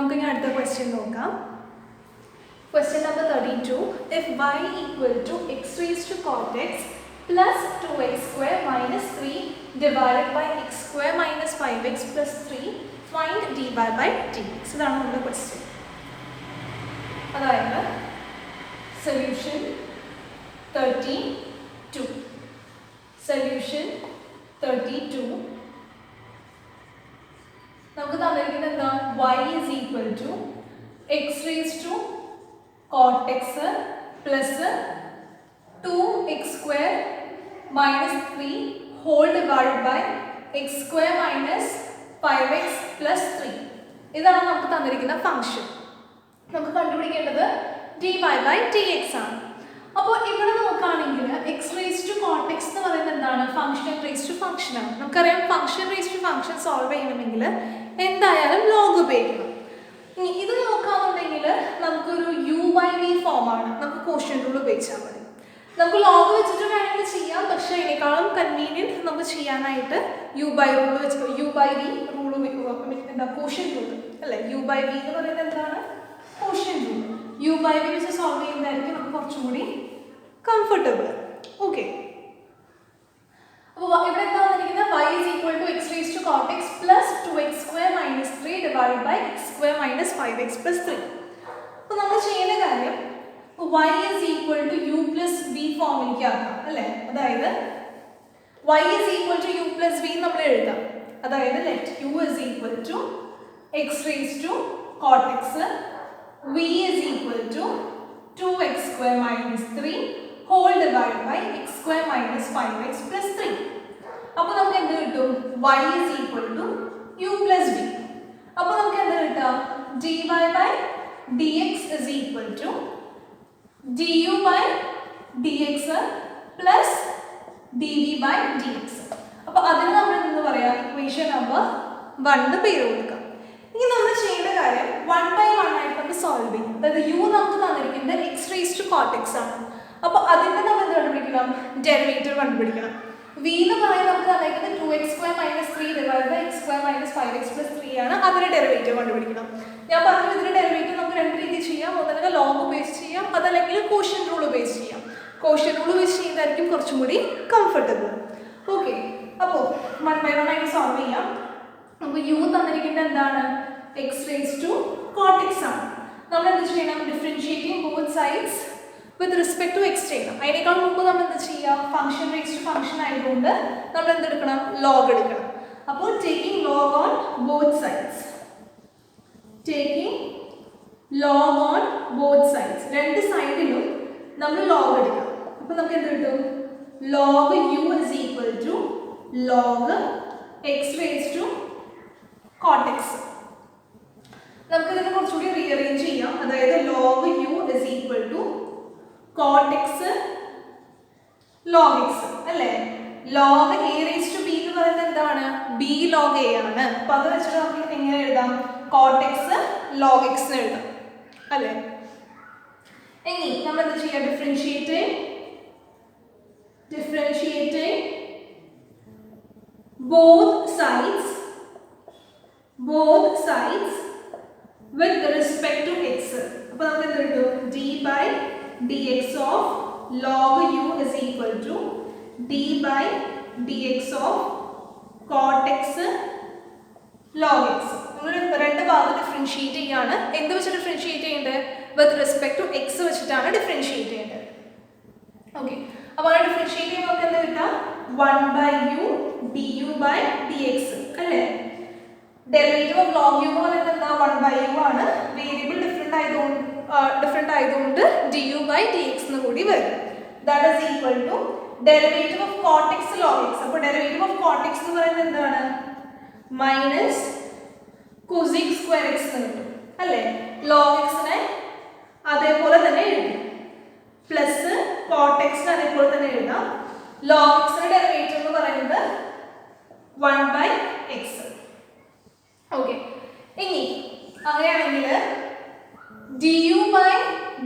നമുക്ക് ഇനി അടുത്ത ക്വസ്റ്റ്യൻ നോക്കാം. Question number 32. If y equal to x raised to cot x plus 2x square minus 3 divided by x square minus 5x plus 3, find dy by dx. ഇതാണ് നമ്മുടെ question. അതായത് solution 32. Solution 32 നമുക്ക് തന്നിരിക്കുന്നത് എന്താ? y is equal to x raised to cot x plus 2x square minus 3 whole divided by x square minus 5x plus 3. ഇതാണ് നമുക്ക് തന്നിരിക്കുന്ന function. നമുക്ക് കണ്ടുപിടിക്കേണ്ടത് dy by dx ആണ്. അപ്പോൾ ഇവിടെ നോക്കുകയാണെങ്കിൽ x raise to cot x എന്ന് പറയുന്നത് എന്താണ്? ഫംഗ്ഷൻ റേസ് ടു ഫംഗ്ഷൻ ആണ്. നമുക്കറിയാം function raise to function solve ചെയ്യണമെങ്കിൽ എന്തായാലും ലോഗ് ഉപയോഗിക്കണം. ഇനി ഇത് നോക്കുകയാണെന്നുണ്ടെങ്കിൽ നമുക്കൊരു യു ബൈ വി ഫോമാണ്. നമുക്ക് ക്വോഷ്യന്റ് റൂൾ ഉപയോഗിച്ചാൽ മതി. നമുക്ക് ലോഗ് വെച്ചിട്ട് വേണമെങ്കിൽ ചെയ്യാം, പക്ഷേ അതിനേക്കാളും കൺവീനിയൻറ്റ് നമുക്ക് ചെയ്യാനായിട്ട് യു ബൈ റൂൾ വെച്ച് യു ബൈ വി റൂൾ എന്താ ക്വോഷ്യന്റ് റൂൾ അല്ലേ? യു ബൈ വി എന്ന് പറയുന്നത് എന്താണ്? Quotient rule. U by v വെച്ച് സോൾവ് ചെയ്യുന്നതായിരിക്കും നമുക്ക് കുറച്ചും കൂടി കംഫർട്ടബിൾ. ഓക്കെ, അപ്പോൾ ഇവിടെ എന്താ പറഞ്ഞിരിക്കുന്നത്? y is equal to x raised to cot x plus 2x square minus 3 divided by x square minus 5x plus 3. അപ്പോൾ നമ്മൾ ചെയ്യുന്ന കാര്യം y is equal to u plus v ഫോമിലേക്ക് ആക്കാം അല്ലേ? അതായത് y is equal to u plus v നമ്മൾ എഴുതാം. അതായത് let u is equal to x raised to cot x, v is equal to 2x square minus 3 whole divided by x square minus 5x plus 3. അപ്പോൾ നമുക്ക് എന്ത് കിട്ടും? y is equal to u plus v. അപ്പോൾ നമുക്ക് എന്ത് കിട്ടാം? dy by dx is equal to du by dx plus dv by dx. അപ്പോൾ അതിന് നമ്മൾ എന്ന് പറയാം ഇക്വേഷൻ നമ്പർ 1 പേര് കൊടുക്കാം. ഇനി നമ്മൾ ചെയ്യേണ്ട കാര്യം 1 by 1 ആയിട്ട് നമുക്ക് സോൾവ് ചെയ്യും. അതായത് u നമുക്ക് തന്നിരിക്കുന്നത് x raised to cot x ആണ്. അപ്പോൾ അതിൻ്റെ നമ്മൾ എന്ത് കണ്ടുപിടിക്കണം? ഡെറിവേറ്റീവ് കണ്ടുപിടിക്കണം. v എന്ന് പറയുന്നത് നമുക്ക് തന്നിരിക്കുന്നത് 2x square minus 3 divided by x square minus 5x plus 3 ആണ്. അതിൻ്റെ ഡെറിവേറ്റീവ് കണ്ടുപിടിക്കണം. ഞാൻ പറഞ്ഞു ഇതിൻ്റെ ഡെറിവേറ്റീവ് നമുക്ക് രണ്ട് രീതിയിൽ ചെയ്യാം. ഒന്നല്ലെങ്കിൽ ലോഗ് ഉപയോഗിച്ച് ചെയ്യാം, അതല്ലെങ്കിൽ ക്വോഷ്യന്റ് റൂൾ ഉപയോഗിച്ച് ചെയ്യാം. ക്വോഷ്യന്റ് റൂൾ ഉപയോഗിച്ച് ചെയ്യുന്നതായിരിക്കും കുറച്ചും കൂടി കംഫർട്ടബിൾ. ഓക്കെ, അപ്പോൾ 1 by 1 ആയിട്ട് സോൾവ് ചെയ്യാം. നമുക്ക് u തന്നിരിക്കുന്നത് എന്താണ്? x raised to cot x ആണ്. നമ്മൾ എന്ത് ചെയ്യണം? Differentiating both sides with respect to x ചെയ്യണം. അതിനേക്കാൾ മുമ്പ് നമ്മൾ എന്ത് ചെയ്യാം? ഫംഗ്ഷൻ റേസ് ടു ഫംഗ്ഷൻ ആയതുകൊണ്ട് നമ്മൾ എന്തെടുക്കണം? ലോഗ് എടുക്കണം. അപ്പോൾ taking log on both sides, taking log on both sides, രണ്ട് സൈഡിലും നമ്മൾ ലോഗ് എടുക്കണം. അപ്പോൾ നമുക്ക് എന്ത് കിട്ടും? Log u is equal to log x raised to cot x. നമുക്ക് ഇതിനെ കുറച്ചുകൂടി റീഅറേഞ്ച് ചെയ്യാം. അതായത് log u is equal to cot x log x അല്ലേ? log a raised to b എന്ന് പറയുന്നത് എന്താണ്? b log a ആണ്. അപ്പോൾ അത് വെച്ചിട്ട് നമുക്ക് എങ്ങനെ എഴുതാം? cot x log x എന്ന് എഴുതാം അല്ലേ? ഇനി നമ്മൾ എന്താ ചെയ്യുക? Differentiating both sides with respect to x. അപ്പോൾ നമുക്ക് എന്ത് കിട്ടും? d by dx of log u is equal to d by dx of cot x log x. നമ്മൾ രണ്ട് ഭാഗം ഡിഫറൻഷിയേറ്റ് ചെയ്യാണ്. എന്ത് വെച്ച് ഡിഫറൻഷിയേറ്റ് ചെയ്യേണ്ടത്? വിത്ത് റെസ്പെക്ട് ടു എക്സ് വെച്ചിട്ടാണ് ഡിഫറൻഷിയേറ്റ് ചെയ്യേണ്ടത്. ഓക്കെ, അപ്പോൾ ആ ഡിഫറൻഷിയേറ്റ് ചെയ്യുമ്പോൾ നമുക്ക് എന്താ കിട്ടാം? 1 by u du by dx അല്ലേ? ഡെറിവേറ്റീവ് ഓഫ് log u എന്ന് പറയുന്നത് എന്താ? 1 by u ആണ്. വേരിയബിൾ ഡിഫറെൻ്റ് ആയതുകൊണ്ട് du by dx എന്ന് കൂടി വരും. That is equal to derivative of cot x log x. അപ്പോൾ ഡെറിവേറ്റീവ് ഓഫ് cot x എന്ന് പറയുന്നത് എന്താണ്? മൈനസ് cosec സ്ക്വയർ x എന്ന് കിട്ടും അല്ലേ? log x നെ അതേപോലെ തന്നെ എഴുതും, പ്ലസ് cot x നെ അതേപോലെ തന്നെ എഴുതാം. log x ന്റെ ഡെറിവേറ്റീവ് എന്ന് പറയുന്നത് 1 by x. ഓക്കെ, ഇനി അങ്ങനെയാണെങ്കിൽ du by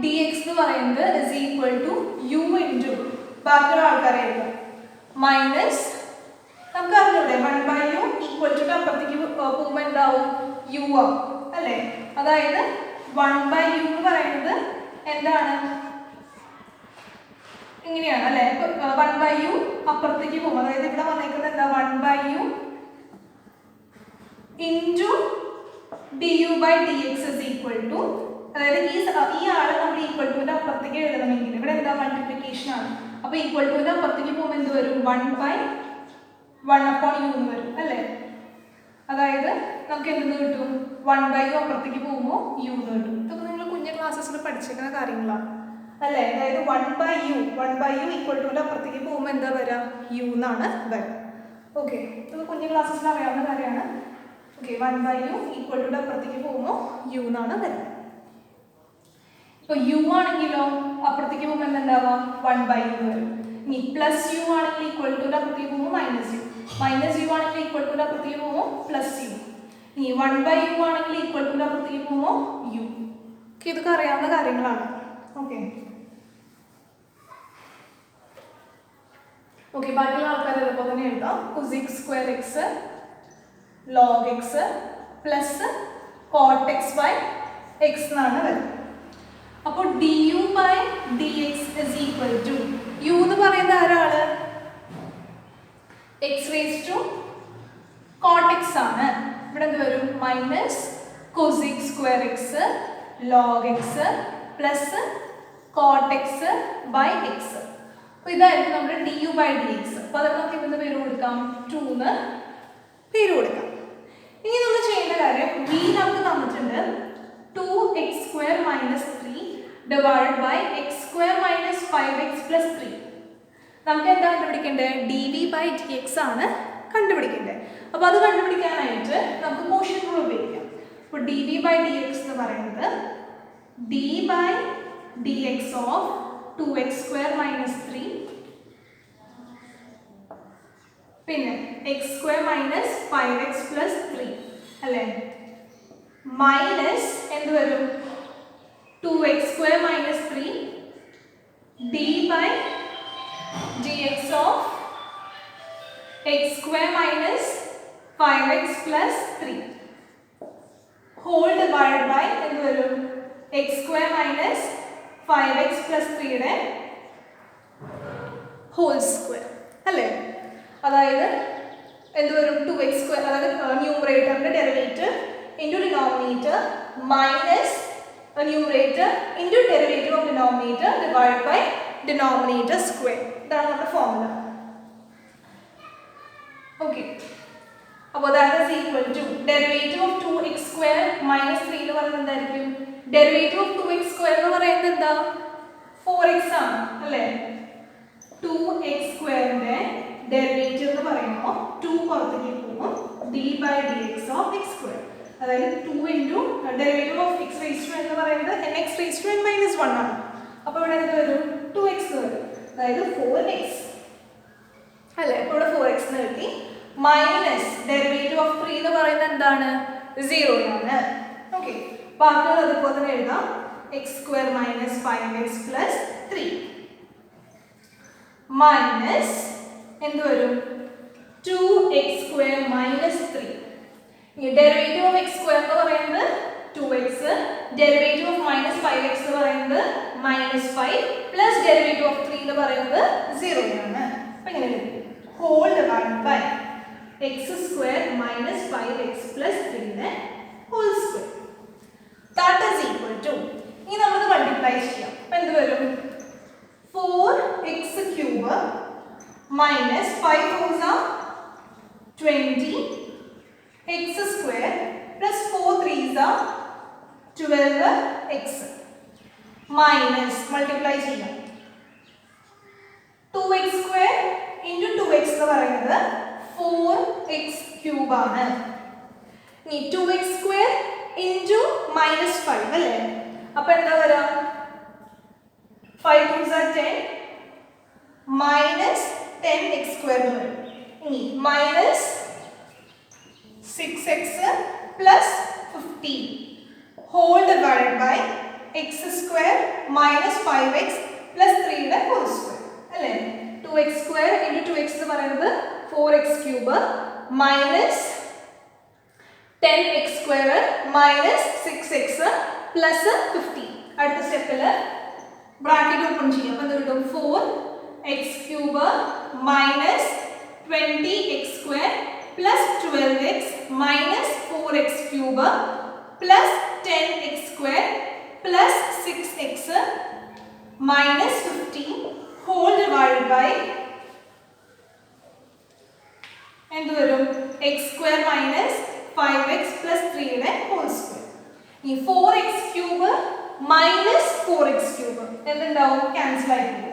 dx എന്ന് പറയുന്നത് is equal to u into ബാക്കിയുള്ള ആൾക്കാരെ എഴുതാം മൈനസ് നമുക്ക് അറിഞ്ഞൂടെ 1 by u equal to അപ്പുറത്തേക്ക് പോകുമ്പോൾ എന്താവും? u ആവും അല്ലേ? അതായത് 1/u എന്ന് പറയുന്നത് എന്താണ്? ഇങ്ങനെയാണ് അല്ലേ? 1/u അപ്പുറത്തേക്ക് പോകും. അതായത് ഇവിടെ വന്നിരിക്കുന്നത് എന്താ? 1/u into du/dx is equal to, അതായത് ഈ ആളെ നമ്മൾ ഈക്വൽ ടുവിന്റെ അപ്പുറത്തേക്ക് എഴുതണമെങ്കിൽ ഇവിടെ എന്താ? മൾട്ടിപ്ലിക്കേഷൻ ആണ്. അപ്പോൾ ഈക്വൽ ടുവിന്റെ അപ്പുറത്തേക്ക് പോകുമ്പോൾ എന്ത് വരും? 1/1/u എന്ന് വരും അല്ലേ? അതായത് നമുക്ക് എന്തെന്ന് കിട്ടും? 1/u അപ്പുറത്തേക്ക് പോകുമ്പോൾ u എന്ന് കിട്ടും. ഇതൊക്കെ നിങ്ങൾ കുഞ്ഞു ക്ലാസ്സസിൽ പഠിച്ചിരിക്കുന്ന കാര്യങ്ങളാണ് അല്ലേ? അതായത് 1/u ഈക്വൽ ടുവിന്റെ അപ്പുറത്തേക്ക് പോകുമ്പോൾ എന്താ വരിക? u എന്നാണ് വരിക. ഓക്കെ, ഇതൊക്കെ കുഞ്ഞു ക്ലാസ്സസിൽ അറിയാവുന്ന കാര്യമാണ്. ഓക്കെ, 1/u ഈക്വൽ ടുവിന്റെ അപ്പുറത്തേക്ക് പോകുമ്പോൾ u എന്നാണ് വരുന്നത്. ഇപ്പോൾ u ആണെങ്കിലോ അപ്പുറത്തേക്ക് പോകുമ്പോൾ എന്താ? 1/u വരും. ഇനി പ്ലസ് യു ആണെങ്കിൽ ഈക്വൽ ടുവിന്റെ അപ്പുറത്തേക്ക് പോകുമ്പോൾ മൈനസ് യു ആണെങ്കിൽ ഈക്വൽ ടുവിന്റെ അപ്പുറത്തേക്ക് പോകുമ്പോൾ പ്ലസ് യു. ഇനി 1/u ആണെങ്കിൽ ഈക്വൽ ടുവിന്റെ അപ്പുറത്തേക്ക് പോകുമ്പോൾ യു. ഇതൊക്കെ അറിയാവുന്ന കാര്യങ്ങളാണ്. ഓക്കെ ഓക്കെ ബാക്കിയുള്ള ആൾക്കാർ അതുപോലെ തന്നെ എഴുതാം. cosec square X log x plus cot x by x എന്നാണ് വരുന്നത്. അപ്പോൾ du/dx is equal to, u എന്ന് പറയുന്നത് ആരാണ്? x raised to cot x ആണ്. ഇവിടെ എന്ത് വരും? Minus cosec square X log x plus cot x by x. അപ്പോൾ ഇതായിരിക്കും നമ്മുടെ du/dx. അപ്പോൾ അതിന് നമുക്ക് ഇവിടുന്ന് പേര് കൊടുക്കാം 2 എന്ന് പേര് കൊടുക്കാം. ഇനി നമ്മൾ ചെയ്യേണ്ട കാര്യം, v നമുക്ക് തന്നിട്ടുണ്ട് 2x² - 3 divided by x² - 5x plus 3. നമുക്ക് എന്താ കണ്ടുപിടിക്കേണ്ടത്? dv/dx ആണ് കണ്ടുപിടിക്കേണ്ടത്. അപ്പോൾ അത് കണ്ടുപിടിക്കാനായിട്ട് നമുക്ക് കോഷ്യന്റ് റൂൾ ഉപയോഗിക്കാം. അപ്പോൾ dv/dx എന്ന് പറയുന്നത് d/dx of 2x² - 3 പിന്നെ x² - 5x plus 3 അല്ലേ? മൈനസ് എന്ത് വരും? 2x² - 3 d/dx of x² - 5x plus 3 whole divided by എന്ത് വരും? x² - 5x plus 3 whole square അല്ലേ? അതായത് എന്ത് വരും? 2x², അതായത് ന്യൂമറേറ്ററിന്റെ derivative into denominator minus numerator into derivative of denominator divide by denominator square. ഇതാണ് നമ്മുടെ ഫോർമുല. ഓക്കെ, അപ്പോൾ that is equal to derivative of 2x² - 3 എന്ന് പറയുന്നത് എന്തായിരിക്കും? ഡെറിവേറ്റീവ് ഓഫ് 2x² എന്ന് പറയുന്നത് എന്താ? 4x ആണ് അല്ലേ? 2x²ന്റെ ഡെറിവേറ്റീവ് എന്ന് പറയുമ്പോൾ 2 പുറത്തേക്ക് പോകും, d/dx of x². അതായത് 2 into derivative of x raised to എന്ന് പറയുന്നത് nx raised to n - 1 ആണ്. അപ്പോൾ ഇവിടെ എന്ത് വരും? 2x വരും, അതായത് 4x അല്ലേ? അപ്പോൾ ഇവിടെ 4x എന്ന് കിട്ടി. മൈനസ് ഡെറിവേറ്റീവ് ഓഫ് 3 എന്ന് പറയുന്നത് എന്താണ്? 0 ആണ്. ഓക്കെ, ബാക്കിയുള്ള അതുപോലെ തന്നെ എഴുതാം. x² - 5x plus 3 മൈനസ് എന്ത് വരും? 2x² - 3. ഡെറിവേറ്റീവ് ഓഫ് x² എന്ന് പറയുന്നത് 2x, ഡെറിവേറ്റീവ് ഓഫ് -5x എന്ന് പറയുന്നത് -5 പ്ലസ് ഡെറിവേറ്റീവ് ഓഫ് 3 എന്ന് പറയുന്നത് 0 ആണ്. അപ്പോൾ ഇങ്ങനെ കിട്ടും whole divide by x² - 5x plus 3 whole square. That is equal to, ഇനി നമ്മൾ മൾട്ടിപ്ലൈ ചെയ്യാം. അപ്പോൾ എന്ത് വരും? 4x³ minus 5 4s are 20 x² plus 4 3s are 12x minus multiply ചെയ്യാം 2x² into 2x എന്ന് പറയുന്നത് 4x³ ആണ്. ഇനി 2x² into -5 അല്ലേ? അപ്പോൾ എന്താ വരാ? 5 2s are 10 minus 10x² എന്ന് വരും. ഇനി minus 6x plus 15 whole divided by x² minus 5x plus 3 യുടെ whole square അല്ലേ? 2x² into 2x എന്ന് പറയുന്നത് 4x³ minus 10x square minus 6x plus 15. അടുത്ത സ്റ്റെപ്പിൽ ബ്രാക്കറ്റ് ഓപ്പൺ ചെയ്യാം. അപ്പോൾ എന്ത് കിട്ടും? 4x cube minus 20x square plus 12x minus 4x cube plus 10x square plus 6x minus 15 whole divided by എന്ത് വരും? x square minus 5x plus 3 whole square. ഈ 4x cube minus 4x cube എന്തുണ്ടാവും? Cancel ആയിട്ട്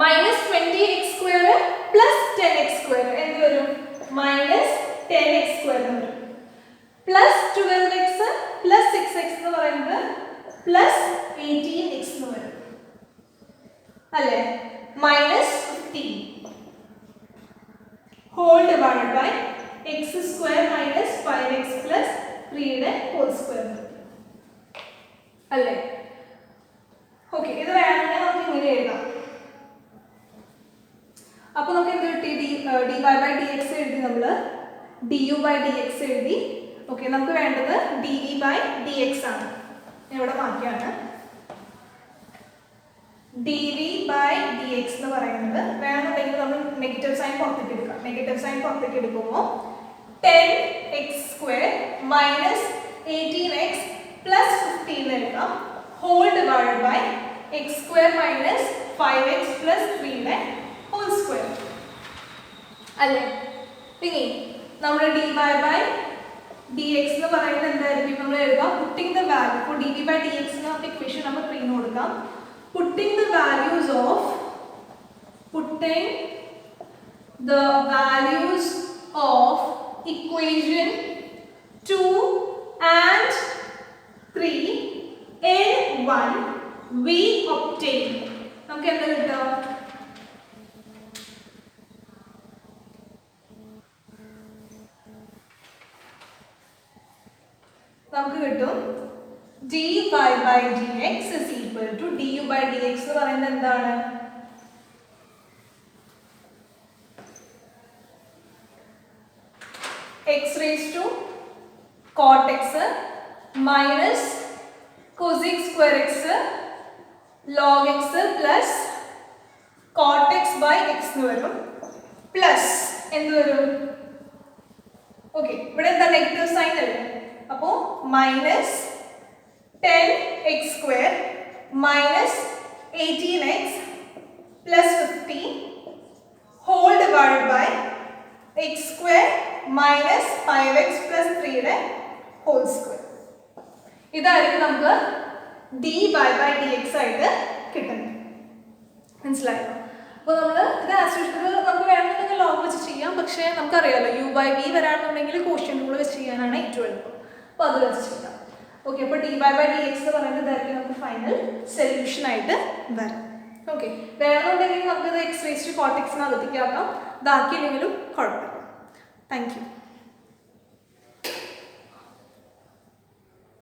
minus 20x square plus 10x square എന്ത് വരും? minus 10x square വരും plus 12x plus 6x എന്ന് പറയുന്നത് plus 18x എന്ന് വരും അല്ലേ? minus 15 whole divided by x square minus 5x plus 3 whole square അല്ലേ? ഓക്കെ, ഇത് വേണമെങ്കിൽ നമുക്ക് ഇങ്ങനെ എഴുതാം. അപ്പോൾ നമുക്ക് എന്ത് കിട്ടി? dy by dx എഴുതി, നമ്മൾ du by dx എഴുതി. ഓക്കെ, നമുക്ക് വേണ്ടത് dv by dx ആണ്. ഇവിടെ മാറ്റിയാണ്. dv by dx എന്ന് പറയുന്നത് വേണമെന്നുണ്ടെങ്കിൽ നമ്മൾ നെഗറ്റീവ് സൈൻ പുറത്തേക്ക് എടുക്കാം. നെഗറ്റീവ് സൈൻ പുറത്തേക്ക് എടുക്കുമ്പോൾ 10x square minus 18x plus 15 എടുക്കാം whole divide by x square minus 5x plus 3 whole square അല്ലേ? ഇനി നമ്മുടെ dy by dx എന്ന് പറയുന്നത് എന്തായിരിക്കും? നമ്മൾ എഴുതാം putting the value for dv by dx നമുക്ക് ഇക്വേഷൻ നമ്പർ 3 ന് കൊടുക്കാം. putting the values of equation 2 and 3 in 1 we obtain നമുക്ക് എന്താ കിട്ടുക? നമുക്ക് കിട്ടും dy by dx is equal to du by dx എന്ന് പറയുന്നത് എന്താണ്? x raised to cot x minus cosec square x log x plus cot x by x എന്ന് വരും പ്ലസ് എന്ത് വരും? ഓക്കെ, ഇവിടെ എന്താ? നെഗറ്റീവ് സൈൻ അല്ലേ? അപ്പോൾ minus 10x square minus 18x plus 15 whole divided by x square minus 5x plus 3 whole square. ഇതായിരിക്കും നമുക്ക് dy by dx ആയിട്ട് കിട്ടുന്നത്. മനസ്സിലായോ? അപ്പോൾ നമ്മൾ ഇത് ആസ്യൂഷ്വൽ നമുക്ക് വേണമെന്നുണ്ടെങ്കിൽ ലോഗ് വെച്ച് ചെയ്യാം. പക്ഷേ നമുക്കറിയാമല്ലോ u by v വരാണെന്നുണ്ടെങ്കിൽ കോഷ്യന്റ് റൂൾ വെച്ച് ചെയ്യാനാണ് ഏറ്റവും എളുപ്പം. അപ്പോൾ അത് വെച്ച് ചെയ്യാം. ഓക്കെ, അപ്പോൾ dy by dx എന്ന് പറയുന്നത് ഇതായിരിക്കും നമുക്ക് ഫൈനൽ സൊല്യൂഷൻ ആയിട്ട് വരാം. ഓക്കെ, വേണമെന്നുണ്ടെങ്കിൽ നമുക്കിത് x raised to cot x അകത്തേക്ക് ആക്കാം. ഇതാക്കിയില്ലെങ്കിലും കുഴപ്പമില്ല. Thank you.